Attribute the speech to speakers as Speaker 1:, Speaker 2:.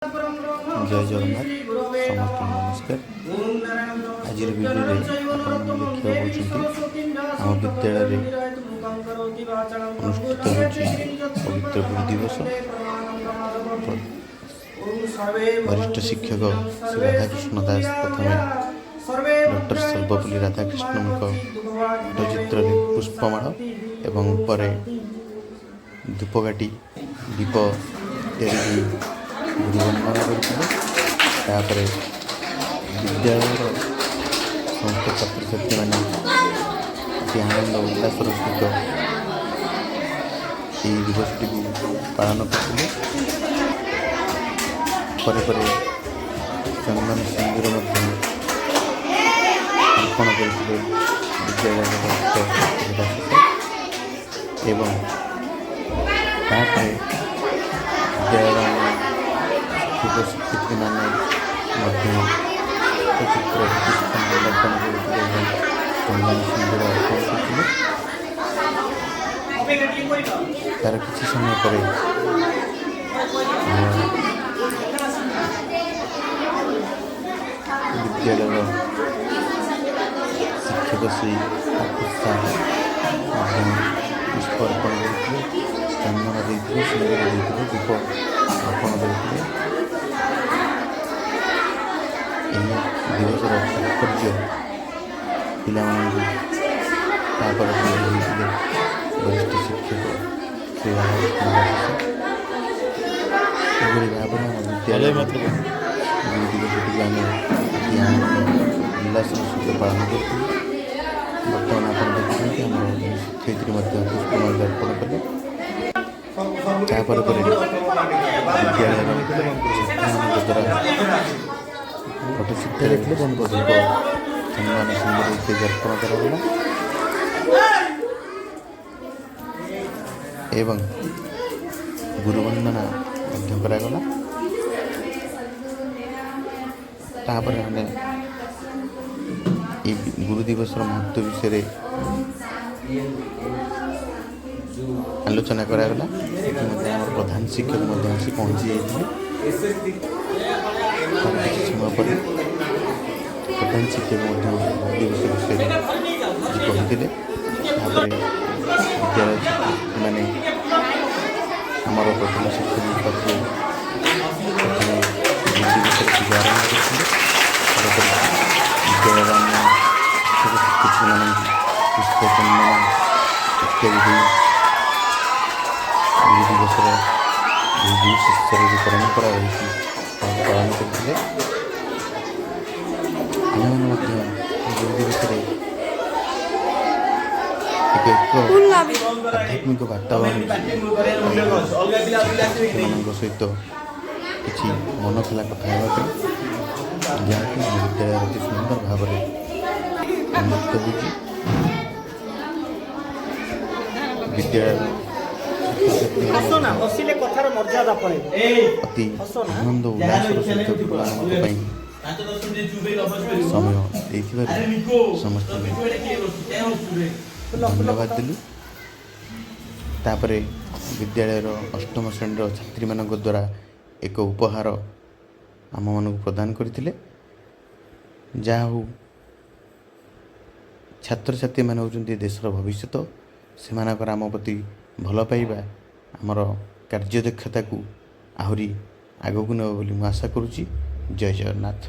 Speaker 1: जय जगन्नाथ समस्त नमस्कार। आज भिडियो देखा आम विद्यालय अनुष्ठित हो पवित्र गुरु दिवस। वरिष्ठ शिक्षक श्री राधाकृष्ण दास प्रथम डॉक्टर सर्वपल्ली राधाकृष्ण फोटोचित्र पुष्पमाल एवं पर धूपकाठी दीप गुरुवंदना करते। विद्यालय समस्त छात्र छात्री मैंने अति आनंद उल्लासर सहित यह दिवसटी पालन करते। चंदन सिंदूर अर्पण करते विद्यालय एवं विद्यालय शिक्षक मैंने चित्र अर्पण करते चंदन सिंदूर अर्पण करते। तार किसी समय पर विद्यालय शिक्षक श्री पुष्प अर्पण करते चंदन देते सिंदूर देते दीप अर्पण करते। दिवस तात्पर्य पिला वरिष्ठ शिक्षक श्री विद्यालय दिवस आम उल्लास सहित पालन करते। बर्तमान आप देखते शिक्षयित्री पुष्पमाल अर्पण कले। विद्यालय द्वारा फोटोचित्र देखले बंद कर चंदन सिंदूर इत्यादि अर्पण करागला एवं गुरुवंदना करागला। तापर मैंने गुरु दिवस महत्व विषय आलोचना करागला। प्रधान शिक्षक आसी पहुँची जाते। समय पर प्रधान शिक्षक दिवस विषय कहते। विद्यालय शिक्षक मैंने आमर प्रथम शिक्षक पूजा आरम्भ करते। विद्यालय शिक्षक मान पुष्प चंदन इत्यादि गुरु दिवस शिष्यर जो परंपरा रही पालन करते। गुरु दिवस आध्यात्मिक वातावरण सहित किसी मन खेला कथा जहाँकि विद्यालय अति सुंदर भाव अनुष्ठित होगी। विद्यालय अति आनंद उल्लास सहित पिलांक समय समस्त धन्यवाद दिलु। तापर विद्यालय अष्टम श्रेणी छात्री मान द्वारा एक उपहार आम मन प्रदान करते। जहा हो छात्र छात्री मान होउछन्ति देशर भविष्य से आम प्रति भल पाइबा आमर कार्यदक्षता को आहरी आगक नेब बोली आशा करुच्ची। जय जगन्नाथ।